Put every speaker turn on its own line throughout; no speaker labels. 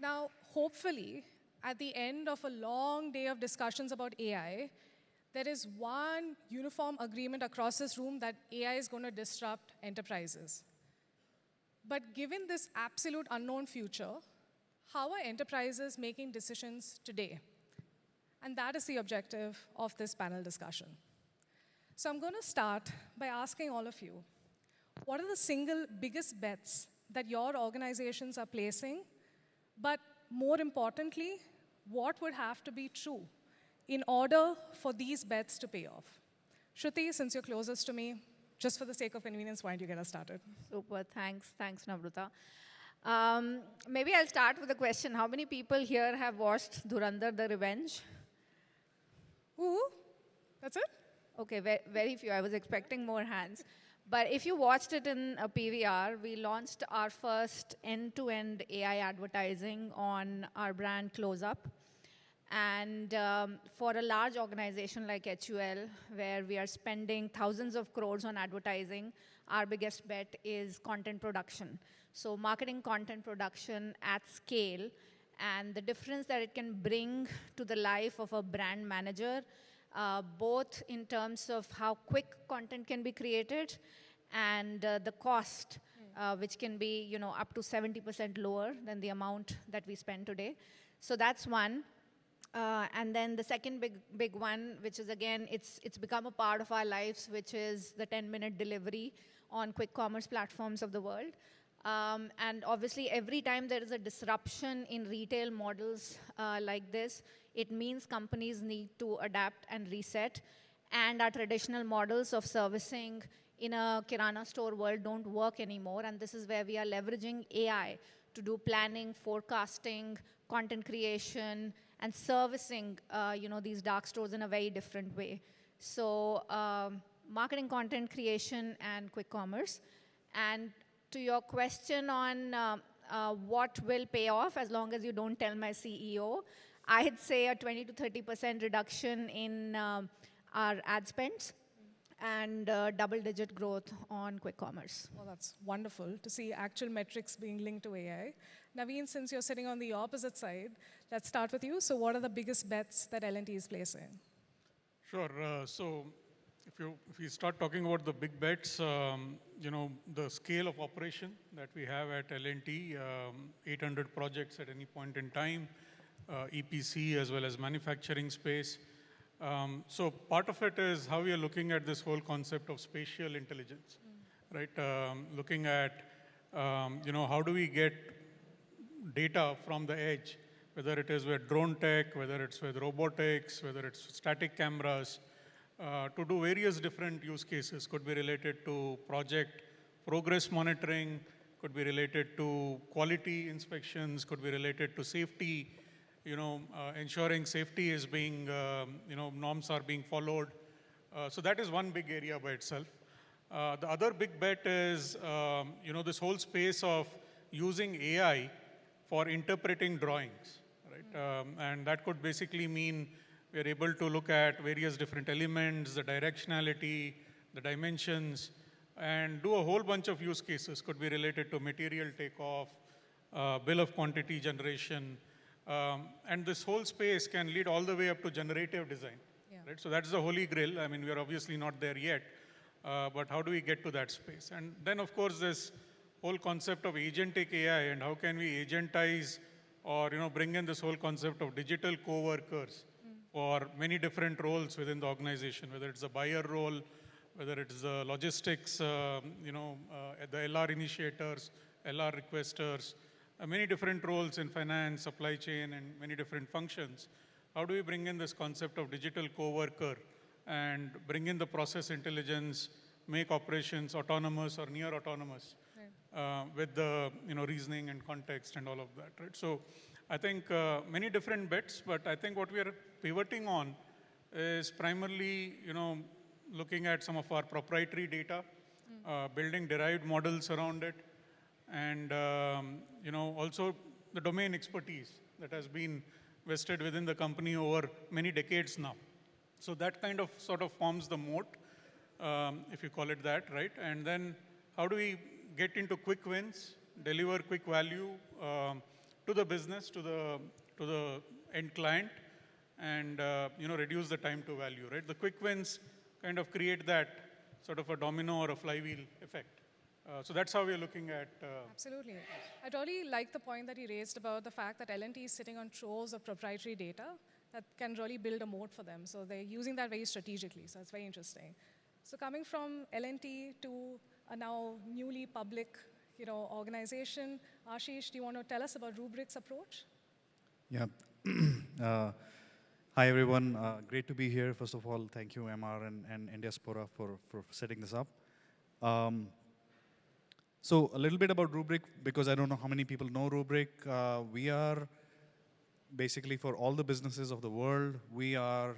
Now, hopefully, at the end of a long day of discussions about AI, there is one uniform agreement across this room that AI is going to disrupt enterprises. But given this absolute unknown future, how are enterprises making decisions today? And that is the objective of this panel discussion. So I'm going to start by asking all of you, what are the single biggest bets that your organizations are placing? But more importantly, what would have to be true in order for these bets to pay off? Shruti, since you're closest to me, just for the sake of convenience, why don't you get us started?
Super, thanks, Namrata. Maybe I'll start with a question. How many people here have watched Dhurandhar the Revenge?
Ooh, that's it?
Okay, very few. I was expecting more hands. But if you watched it in a PVR, we launched our first end-to-end AI advertising on our brand Close Up. And for a large organization like HUL, where we are spending thousands of crores on advertising, our biggest bet is content production. So marketing content production at scale, and the difference that it can bring to the life of a brand manager, both in terms of how quick content can be created and the cost, which can be up to 70% lower than the amount that we spend today. So that's one. And then the second big one, which is again, it's become a part of our lives, which is the 10-minute delivery on quick commerce platforms of the world. And obviously, every time there is a disruption in retail models like this, it means companies need to adapt and reset. And our traditional models of servicing in a Kirana store world don't work anymore. And this is where we are leveraging AI to do planning, forecasting, content creation, and servicing these dark stores in a very different way. So marketing, content creation, and quick commerce. And to your question on what will pay off, as long as you don't tell my CEO, I'd say a 20 to 30% reduction in our ad spends and double-digit growth on quick commerce.
Well, that's wonderful to see actual metrics being linked to AI. Naveen, since you're sitting on the opposite side, let's start with you. So what are the biggest bets that L&T is placing?
Sure. So if you start talking about the big bets, the scale of operation that we have at L&T, 800 projects at any point in time, EPC as well as manufacturing space. So part of it is how we are looking at this whole concept of spatial intelligence, right? Looking at, how do we get data from the edge, whether it is with drone tech, whether it's with robotics, whether it's static cameras, to do various different use cases. Could be related to project progress monitoring, could be related to quality inspections, could be related to safety, ensuring safety is being, norms are being followed. So that is one big area by itself. The other big bet is, this whole space of using AI for interpreting drawings, right? And that could basically mean we are able to look at various different elements, the directionality, the dimensions, and do a whole bunch of use cases. Could be related to material takeoff, bill of quantity generation, and this whole space can lead all the way up to generative design, right? So that's the holy grail. I mean, we are obviously not there yet, but how do we get to that space? And then, of course, this whole concept of agentic AI and how can we agentize or bring in this whole concept of digital co-workers for many different roles within the organization, whether it's a buyer role, whether it's the logistics, the LR initiators, LR requesters, many different roles in finance, supply chain, and many different functions. How do we bring in this concept of digital co-worker and bring in the process intelligence, make operations autonomous or near autonomous, with the reasoning and context and all of that, right? So I think many different bets, but I think what we are pivoting on is primarily looking at some of our proprietary data, building derived models around it, and also the domain expertise that has been vested within the company over many decades now. So that kind of sort of forms the moat, if you call it that, right? And then how do we get into quick wins, deliver quick value to the business, to the end client, and reduce the time to value, right? The quick wins kind of create that sort of a domino or a flywheel effect. So that's how we're looking at.
Absolutely. I really like the point that he raised about the fact that L&T is sitting on troves of proprietary data that can really build a moat for them. So they're using that very strategically. So it's very interesting. So coming from L&T to a now newly public, organization, Ashish, do you want to tell us about Rubrik's approach?
Yeah. Hi, everyone. Great to be here. First of all, thank you, MR and Indiaspora for setting this up. So a little bit about Rubrik, because I don't know how many people know Rubrik. We are basically, for all the businesses of the world, we are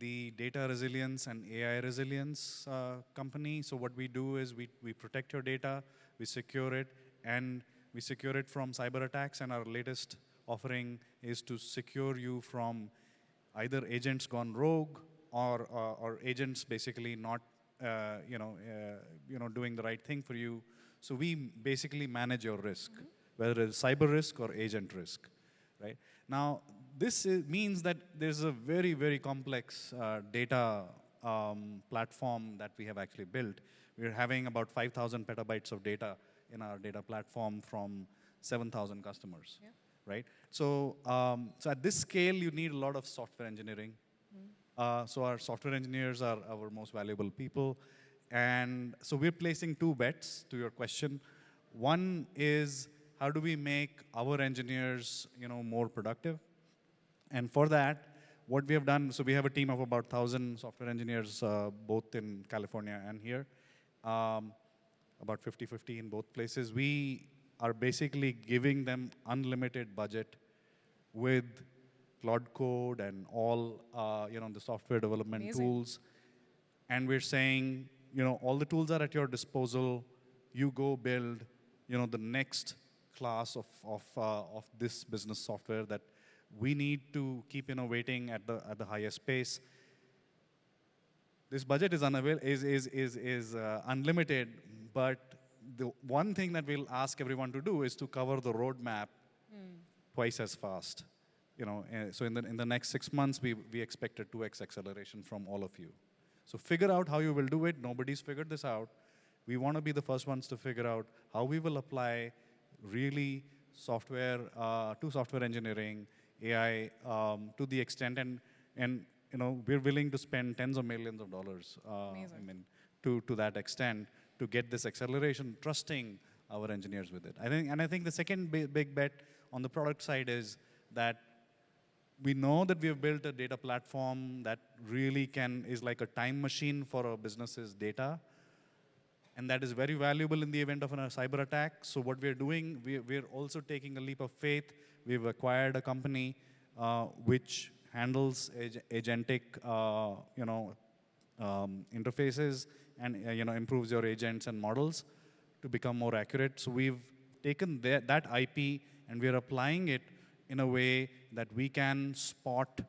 the data resilience and AI resilience company. So what we do is we protect your data, we secure it, and we secure it from cyber attacks. And our latest offering is to secure you from either agents gone rogue or agents basically not doing the right thing for you. So we basically manage your risk, whether it's cyber risk or agent risk, right? Now, this means that there's a very, very complex data platform that we have actually built. We're having about 5,000 petabytes of data in our data platform from 7,000 customers, right? So, so at this scale, you need a lot of software engineering. So our software engineers are our most valuable people. And so we're placing two bets to your question. One is, how do we make our engineers more productive? And for that, what we have done, so we have a team of about 1,000 software engineers, both in California and here, about 50-50 in both places. We are basically giving them unlimited budget with Cloud Code and all the software development tools. And we're saying, all the tools are at your disposal. You go build, the next class of this business software that we need to keep innovating at the highest pace. This budget is unlimited, but the one thing that we'll ask everyone to do is to cover the roadmap twice as fast. So in the next 6 months, we expect a 2x acceleration from all of you. So figure out how you will do it. Nobody's figured this out. We want to be the first ones to figure out how we will apply really software to software engineering, AI to the extent, and we're willing to spend tens of millions of dollars. To that extent to get this acceleration, trusting our engineers with it. I think the second big bet on the product side is that we know that we have built a data platform that really is like a time machine for a business's data. And that is very valuable in the event of a cyber attack. So what we're doing, we're also taking a leap of faith. We've acquired a company which handles agentic interfaces and improves your agents and models to become more accurate. So we've taken that IP and we're applying it in a way that we can spot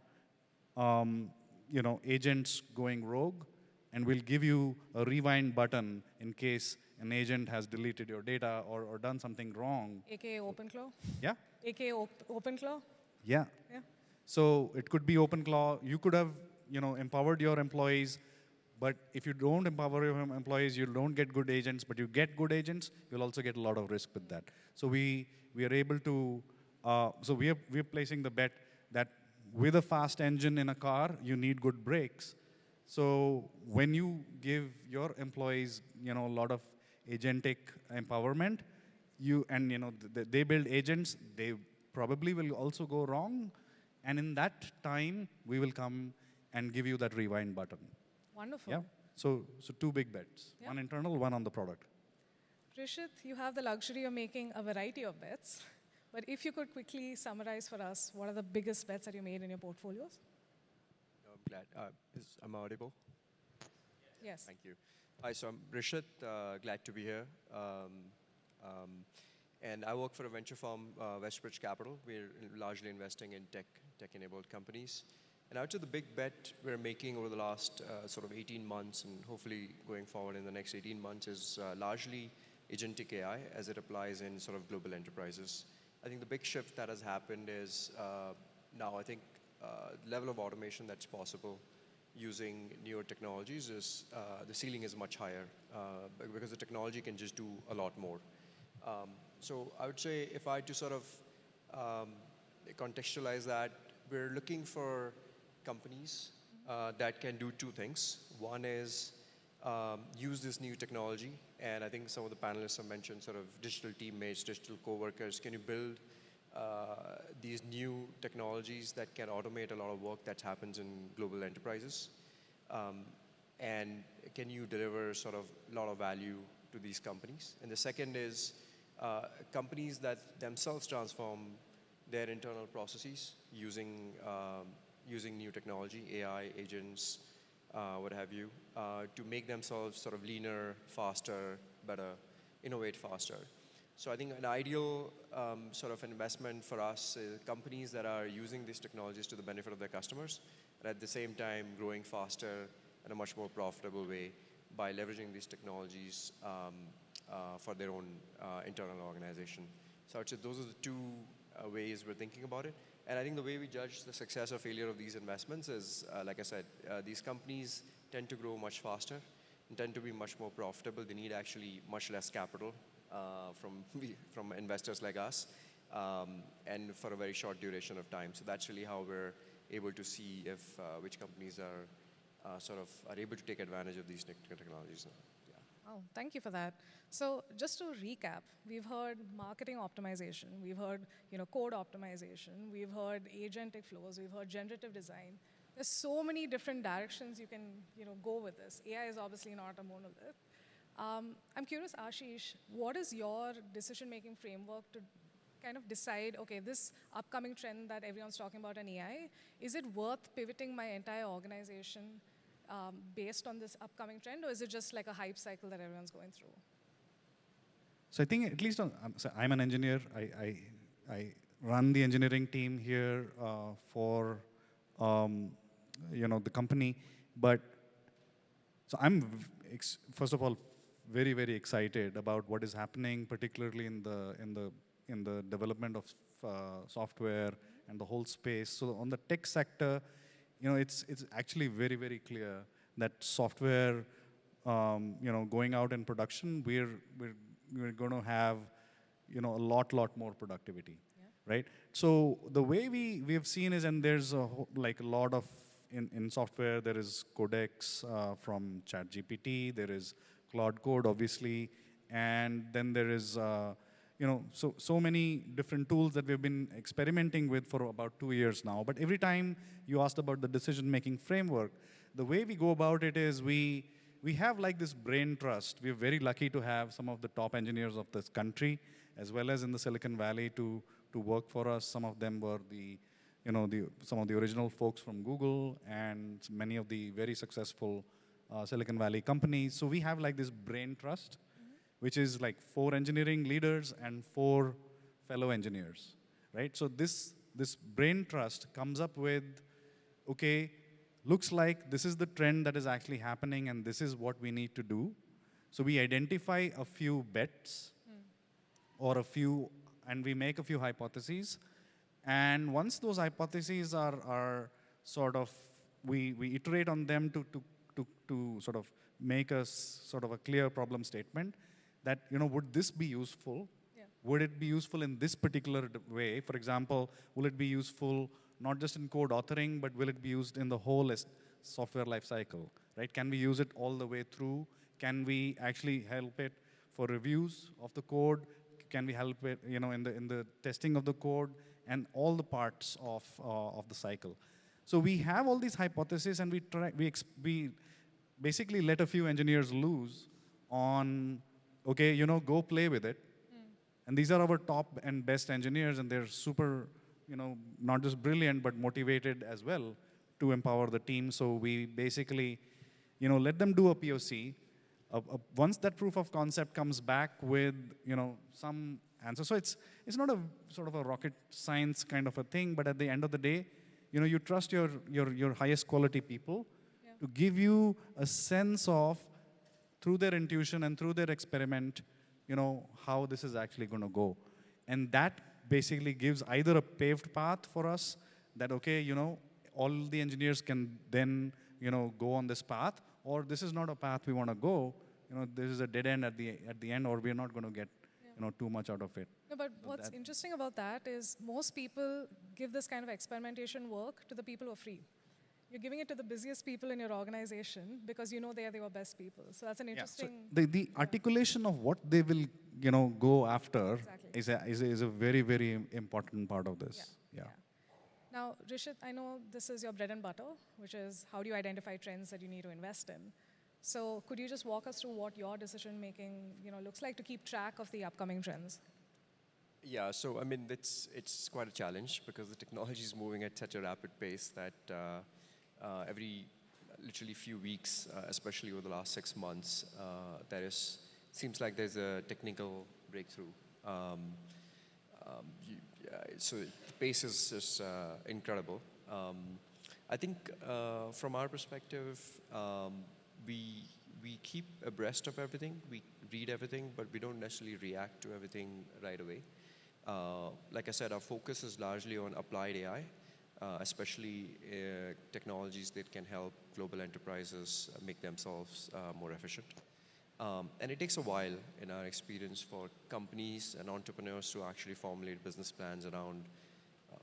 agents going rogue, and we'll give you a rewind button in case an agent has deleted your data or done something wrong.
AKA OpenClaw?
Yeah.
AKA OpenClaw?
Yeah.
Yeah.
So it could be OpenClaw. You could have empowered your employees, but if you don't empower your employees, you don't get good agents, but you get good agents, you'll also get a lot of risk with that. So we are able to, so we're placing the bet that with a fast engine in a car, you need good brakes. So when you give your employees, a lot of agentic empowerment, they build agents, they probably will also go wrong. And in that time, we will come and give you that rewind button.
Wonderful.
Yeah. So two big bets, one internal, one on the product.
Rishit, you have the luxury of making a variety of bets. But if you could quickly summarize for us, what are the biggest bets that you made in your portfolios?
I'm glad. Am I audible?
Yes.
Thank you. Hi, so I'm Rishit, glad to be here. And I work for a venture firm, WestBridge Capital. We're largely investing in tech-enabled companies. And out of the big bet we're making over the last sort of 18 months, and hopefully going forward in the next 18 months, is largely agentic AI as it applies in sort of global enterprises. I think the big shift that has happened is now I think the level of automation that's possible using newer technologies is, the ceiling is much higher because the technology can just do a lot more. So I would say if I had to sort of contextualize that, we're looking for companies that can do two things. One is use this new technology, and I think some of the panelists have mentioned sort of digital teammates, digital co-workers. Can you build these new technologies that can automate a lot of work that happens in global enterprises? And can you deliver sort of a lot of value to these companies? And the second is companies that themselves transform their internal processes using new technology, AI, agents, what have you, to make themselves sort of leaner, faster, better, innovate faster. So I think an ideal sort of investment for us is companies that are using these technologies to the benefit of their customers, and at the same time growing faster in a much more profitable way by leveraging these technologies for their own internal organization. So I'd say those are the two ways we're thinking about it. And I think the way we judge the success or failure of these investments is, like I said, these companies tend to grow much faster and tend to be much more profitable. They need actually much less capital from investors like us, and for a very short duration of time. So that's really how we're able to see if which companies are are able to take advantage of these technologies.
Oh, thank you for that. So just to recap, we've heard marketing optimization, we've heard code optimization, we've heard agentic flows, we've heard generative design. There's so many different directions you can go with this. AI is obviously not a monolith. I'm curious, Ashish, what is your decision-making framework to kind of decide, okay, this upcoming trend that everyone's talking about in AI, is it worth pivoting my entire organization based on this upcoming trend, or is it just like a hype cycle that everyone's going through?
So I think at least so I'm an engineer. I run the engineering team here for the company. But so I'm first of all very, very excited about what is happening, particularly in the development of software and the whole space. So on the tech sector, it's actually very, very clear that software, going out in production, we're going to have, a lot more productivity, right? So the way we have seen is, and there's a lot of in software, there is Codex from ChatGPT, there is Claude Code, obviously, and then there is so many different tools that we've been experimenting with for about 2 years now. But every time you asked about the decision-making framework, the way we go about it is we have this brain trust. We're very lucky to have some of the top engineers of this country, as well as in the Silicon Valley, to work for us. Some of them were some of the original folks from Google and many of the very successful Silicon Valley companies. So we have this brain trust, which is 4 engineering leaders and 4 fellow engineers, right? So this brain trust comes up with, okay, looks like this is the trend that is actually happening and this is what we need to do. So we identify a few bets and we make a few hypotheses. And once those hypotheses are sort of, we iterate on them to sort of make a sort of a clear problem statement that, would this be useful? Yeah. Would it be useful in this particular way? For example, will it be useful not just in code authoring, but will it be used in the whole software lifecycle, right? Can we use it all the way through? Can we actually help it for reviews of the code? Can we help it, in the testing of the code and all the parts of the cycle? So we have all these hypotheses, and we basically let a few engineers loose on, okay, go play with it. And these are our top and best engineers, and they're super, not just brilliant, but motivated as well to empower the team. So we basically, let them do a POC. Once that proof of concept comes back with, some answer. So it's not a sort of a rocket science kind of a thing, but at the end of the day, you trust your highest quality people to give you a sense of, through their intuition and through their experiment, how this is actually going to go. And that basically gives either a paved path for us that, okay, all the engineers can then, go on this path, or this is not a path we want to go. This is a dead end at the end, or we're not going to get, too much out of it.
No, but
So
what's interesting about that is most people give this kind of experimentation work to the people who are free. You're giving it to the busiest people in your organization because you know they are your best people. So that's an interesting.
So the articulation of what they will, go after
Exactly.
is a very, very important part of this. Yeah.
Now, Rishit, I know this is your bread and butter, which is how do you identify trends that you need to invest in. So could you just walk us through what your decision making, looks like to keep track of the upcoming trends?
Yeah, so I mean, it's quite a challenge because the technology is moving at such a rapid pace that every literally few weeks, especially over the last 6 months, seems like there's a technical breakthrough. So the pace is just incredible. I think from our perspective, we keep abreast of everything, we read everything, but we don't necessarily react to everything right away. Like I said, our focus is largely on applied AI, especially technologies that can help global enterprises make themselves more efficient. And it takes a while, in our experience, for companies and entrepreneurs to actually formulate business plans around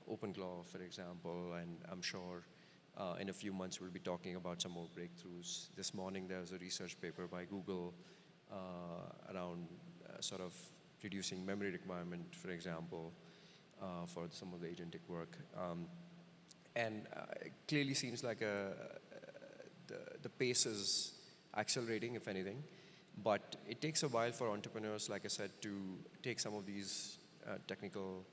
OpenClaw, for example, and I'm sure in a few months we'll be talking about some more breakthroughs. This morning there was a research paper by Google around sort of reducing memory requirement, for example, for some of the agentic work. And it clearly seems like the pace is accelerating, if anything. But it takes a while for entrepreneurs, like I said, to take some of these technical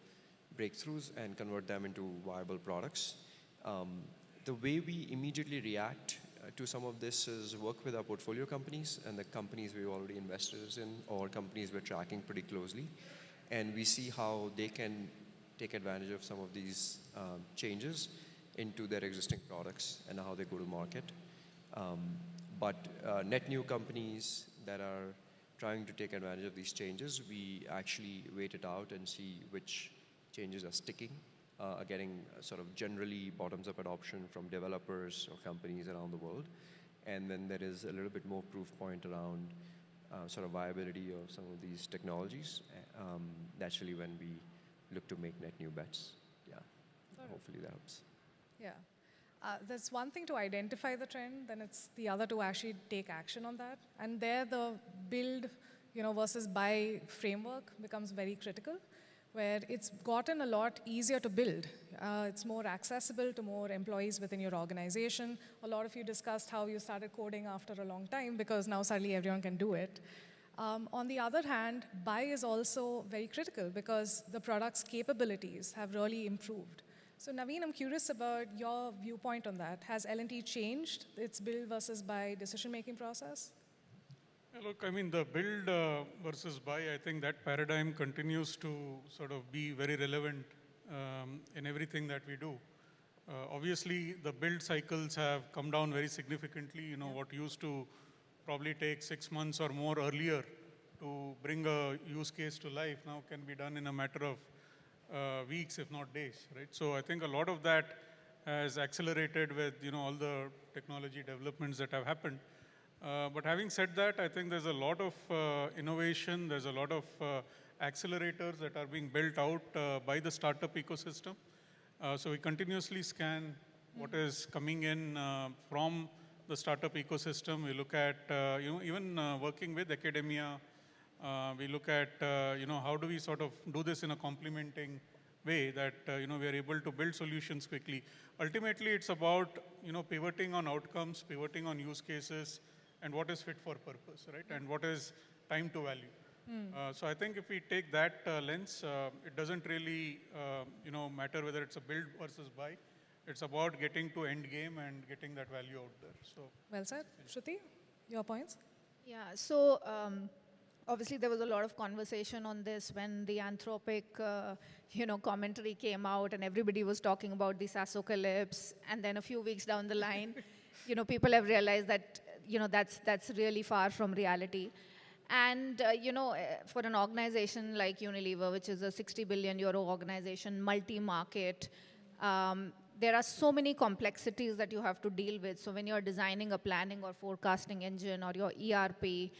breakthroughs and convert them into viable products. The way we immediately react to some of this is work with our portfolio companies and the companies we've already invested in or companies we're tracking pretty closely. And we see how they can take advantage of some of these changes into their existing products and how they go to market. But net new companies that are trying to take advantage of these changes, we actually wait it out and see which changes are sticking, getting sort of generally bottoms-up adoption from developers or companies around the world. And then there is a little bit more proof point around sort of viability of some of these technologies. That's really when we look to make net new bets. Yeah, hopefully that helps.
Yeah. There's one thing to identify the trend, then it's the other to actually take action on that. And there the build versus buy framework becomes very critical, where it's gotten a lot easier to build. It's more accessible to more employees within your organization. A lot of you discussed how you started coding after a long time because now suddenly everyone can do it. On the other hand, buy is also very critical because the product's capabilities have really improved. So Naveen, I'm curious about your viewpoint on that. Has L&T changed its build versus buy decision-making process?
Yeah, look, I mean, the build versus buy, I think that paradigm continues to sort of be very relevant in everything that we do. Obviously, the build cycles have come down very significantly. What used to probably take 6 months or more earlier to bring a use case to life now can be done in a matter of weeks, if not days, right? So I think a lot of that has accelerated with all the technology developments that have happened. But having said that, I think there's a lot of innovation. There's a lot of accelerators that are being built out by the startup ecosystem. So we continuously scan what is coming in from the startup ecosystem. We look at even working with academia. We look at how do we sort of do this in a complementing way that we are able to build solutions quickly. Ultimately, it's about pivoting on outcomes, pivoting on use cases, and what is fit for purpose, right? And what is time to value. So I think if we take that lens, it doesn't really matter whether it's a build versus buy. It's about getting to end game and getting that value out there. So
well said. Shruti, your points?
Yeah, so obviously there was a lot of conversation on this when the Anthropic commentary came out and everybody was talking about the SaaSocalypse, and then a few weeks down the line, people have realized that that's really far from reality. And for an organization like Unilever, which is a 60 billion euro organization, multi-market, there are so many complexities that you have to deal with. So when you're designing a planning or forecasting engine or your ERP,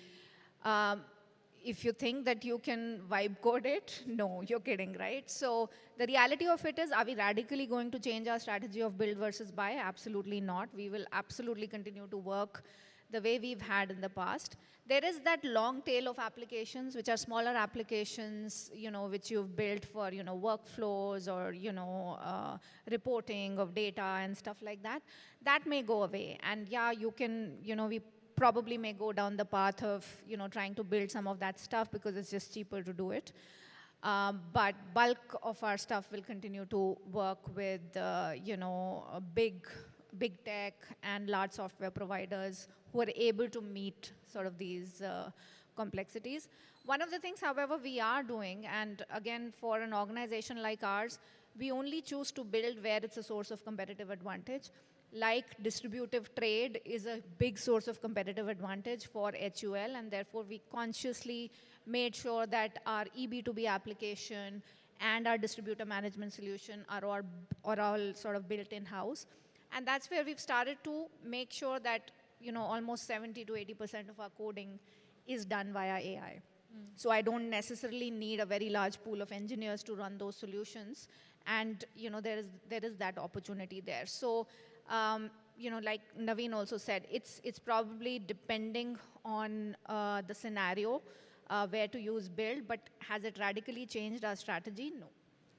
if you think that you can vibe code it, no, you're kidding, right? So the reality of it is, are we radically going to change our strategy of build versus buy? Absolutely not. We will absolutely continue to work the way we've had in the past. There is that long tail of applications, which are smaller applications, which you've built for, workflows or, reporting of data and stuff like that. That may go away. And yeah, you can, we probably may go down the path of, trying to build some of that stuff because it's just cheaper to do it. But bulk of our stuff will continue to work with, big tech and large software providers who are able to meet sort of these complexities. One of the things, however, we are doing, and again, for an organization like ours, we only choose to build where it's a source of competitive advantage. Like distributive trade is a big source of competitive advantage for HUL, and therefore we consciously made sure that our EB2B application and our distributor management solution are all sort of built in-house. And that's where we've started to make sure that almost 70 to 80% of our coding is done via AI. So I don't necessarily need a very large pool of engineers to run those solutions. And there is that opportunity there. So like Naveen also said, it's probably depending on the scenario where to use build, but has it radically changed our strategy? No.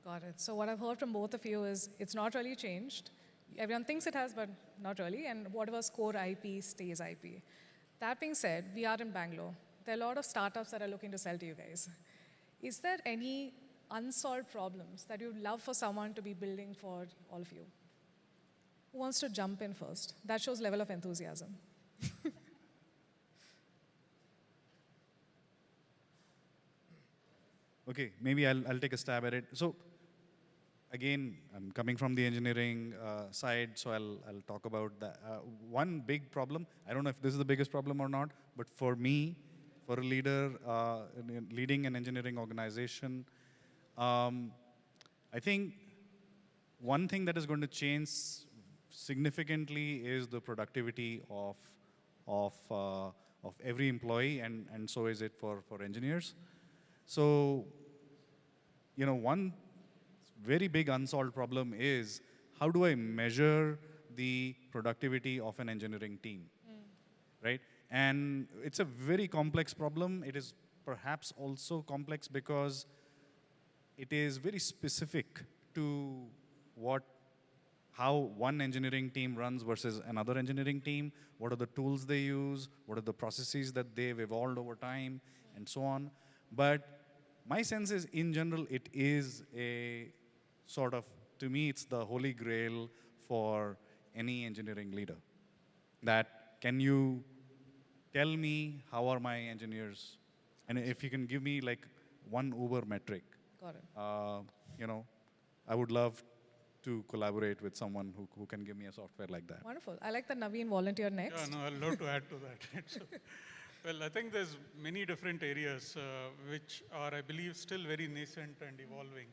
Got it. So what I've heard from both of you is it's not really changed. Everyone thinks it has, but not really. And whatever's core IP stays IP. That being said, we are in Bangalore. There are a lot of startups that are looking to sell to you guys. Is there any unsolved problems that you'd love for someone to be building for all of you? Who wants to jump in first? That shows level of enthusiasm.
Okay, maybe I'll take a stab at it. So again, I'm coming from the engineering side, so I'll talk about that. One big problem, I don't know if this is the biggest problem or not, but for me, for a leader leading an engineering organization, I think one thing that is going to change significantly is the productivity of every employee, and so is it for engineers. So, one very big unsolved problem is how do I measure the productivity of an engineering team, right? And it's a very complex problem. It is perhaps also complex because it is very specific to how one engineering team runs versus another engineering team, what are the tools they use, what are the processes that they've evolved over time, and so on. But my sense is, in general, it is a sort of, to me, it's the holy grail for any engineering leader. That, can you tell me how are my engineers, and if you can give me like one Uber metric.
Got it.
I would love to collaborate with someone who can give me a software like that.
Wonderful. I like the Naveen volunteer next.
Yeah, no, I'd love to add to that. So, well, I think there's many different areas which are, I believe, still very nascent and evolving.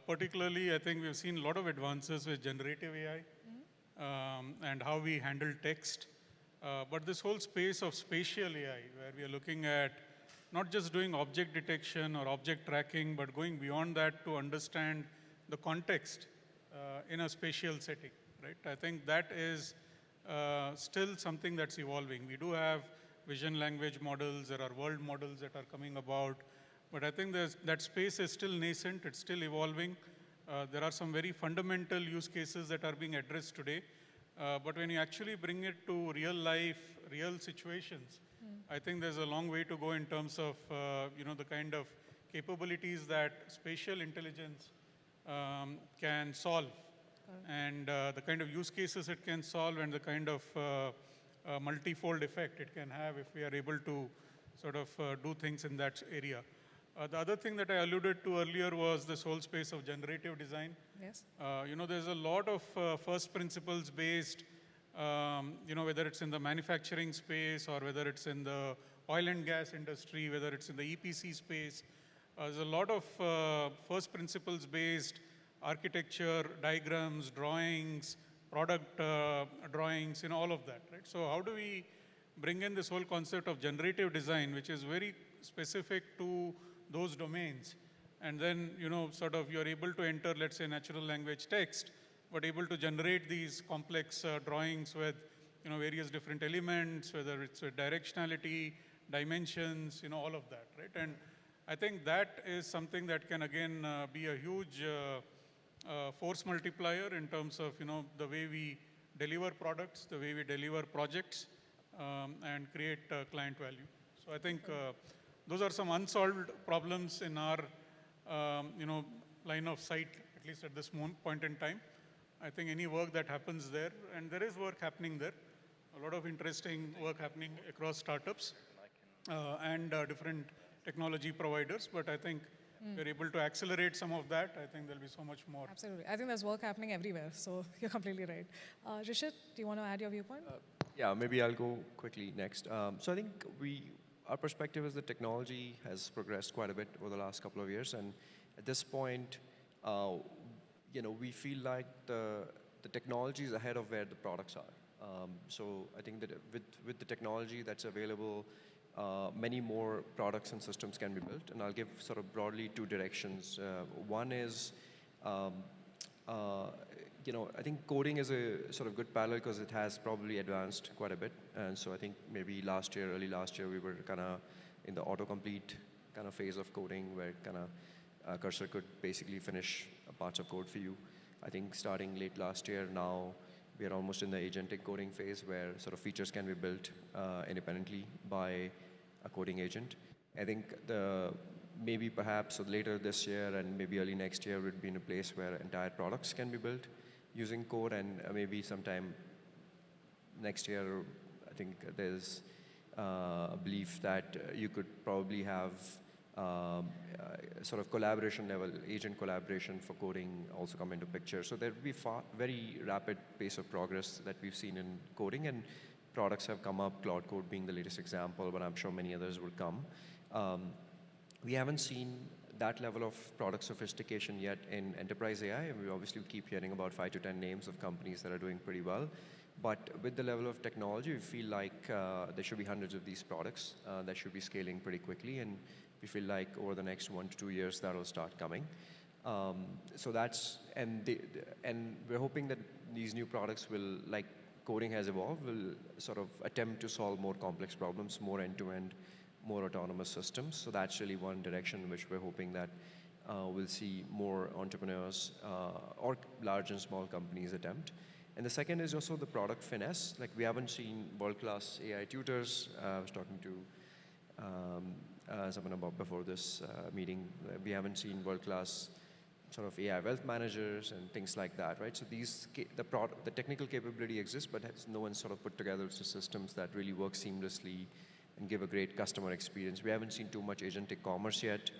Particularly, I think we've seen a lot of advances with generative AI and how we handle text. But this whole space of spatial AI, where we are looking at not just doing object detection or object tracking, but going beyond that to understand the context in a spatial setting, right? I think that is still something that's evolving. We do have vision language models, there are world models that are coming about, but I think that space is still nascent, it's still evolving. There are some very fundamental use cases that are being addressed today, but when you actually bring it to real life, real situations, I think there's a long way to go in terms of the kind of capabilities that spatial intelligence can solve, and the kind of use cases it can solve, and the kind of multifold effect it can have if we are able to sort of do things in that area. The other thing that I alluded to earlier was this whole space of generative design.
Yes.
There's a lot of first principles based, whether it's in the manufacturing space or whether it's in the oil and gas industry, whether it's in the EPC space. There's a lot of first principles based architecture, diagrams, drawings, product drawings, all of that, right? So how do we bring in this whole concept of generative design, which is very specific to those domains? And then, sort of you're able to enter, let's say, natural language text, but able to generate these complex drawings with, various different elements, whether it's with directionality, dimensions, all of that, right? And I think that is something that can, again, be a huge force multiplier in terms of, the way we deliver products, the way we deliver projects, and create client value. So I think those are some unsolved problems in our, line of sight, at least at this point in time. I think any work that happens there, and there is work happening there, a lot of interesting work happening across startups and different technology providers, but I think we're able to accelerate some of that. I think there'll be so much more.
Absolutely. I think there's work happening everywhere, so you're completely right. Rishit, do you want to add your viewpoint?
Yeah, maybe I'll go quickly next. So I think our perspective is that technology has progressed quite a bit over the last couple of years, and at this point, we feel like the technology is ahead of where the products are. So I think that with the technology that's available, many more products and systems can be built, and I'll give sort of broadly two directions. One is, I think coding is a sort of good parallel because it has probably advanced quite a bit, and so I think maybe early last year, we were kind of in the autocomplete kind of phase of coding where kind of cursor could basically finish parts of code for you. I think starting late last year, now we are almost in the agentic coding phase where sort of features can be built independently by a coding agent. I think maybe perhaps later this year and maybe early next year would be in a place where entire products can be built using code, and maybe sometime next year, I think there's a belief that you could probably have sort of collaboration level, agent collaboration for coding also come into picture. So there will be very rapid pace of progress that we've seen in coding, and products have come up, Cloud Code being the latest example, but I'm sure many others will come. We haven't seen that level of product sophistication yet in enterprise AI, and we obviously keep hearing about 5 to 10 names of companies that are doing pretty well. But with the level of technology, we feel like there should be hundreds of these products that should be scaling pretty quickly, and we feel like over the next 1 to 2 years, that'll start coming. So that's, and we're hoping that these new products will, like coding has evolved, will sort of attempt to solve more complex problems, more end-to-end, more autonomous systems. So that's really one direction which we're hoping that we'll see more entrepreneurs or large and small companies attempt. And the second is also the product finesse. Like we haven't seen world-class AI tutors. I was talking to someone about before this meeting. We haven't seen world-class sort of AI wealth managers and things like that, right? So the technical capability exists, but no one sort of put together the systems that really work seamlessly and give a great customer experience. We haven't seen too much agentic commerce yet.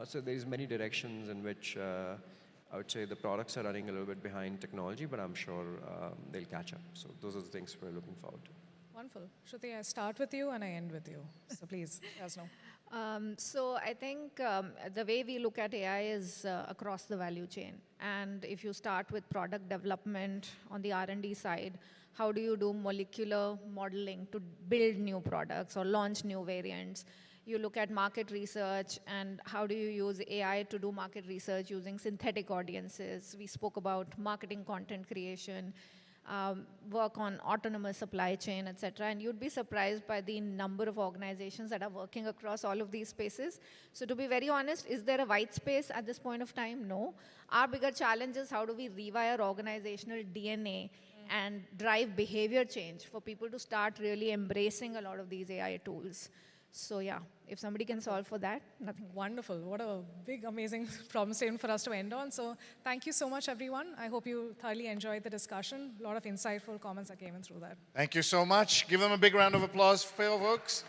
So there's many directions in which I would say the products are running a little bit behind technology, but I'm sure they'll catch up. So those are the things we're looking forward to.
Wonderful. Shruti, I start with you and I end with you. So please, let us know.
So I think the way we look at AI is across the value chain. And if you start with product development on the R&D side, how do you do molecular modeling to build new products or launch new variants? You look at market research and how do you use AI to do market research using synthetic audiences. We spoke about marketing content creation, work on autonomous supply chain, et cetera. And you'd be surprised by the number of organizations that are working across all of these spaces. So to be very honest, is there a white space at this point of time? No. Our bigger challenge is how do we rewire organizational DNA and drive behavior change for people to start really embracing a lot of these AI tools. So yeah, if somebody can solve for that, nothing.
Wonderful. What a big, amazing problem statement for us to end on. So thank you so much, everyone. I hope you thoroughly enjoyed the discussion. A lot of insightful comments that came in through that.
Thank you so much. Give them a big round of applause, folks.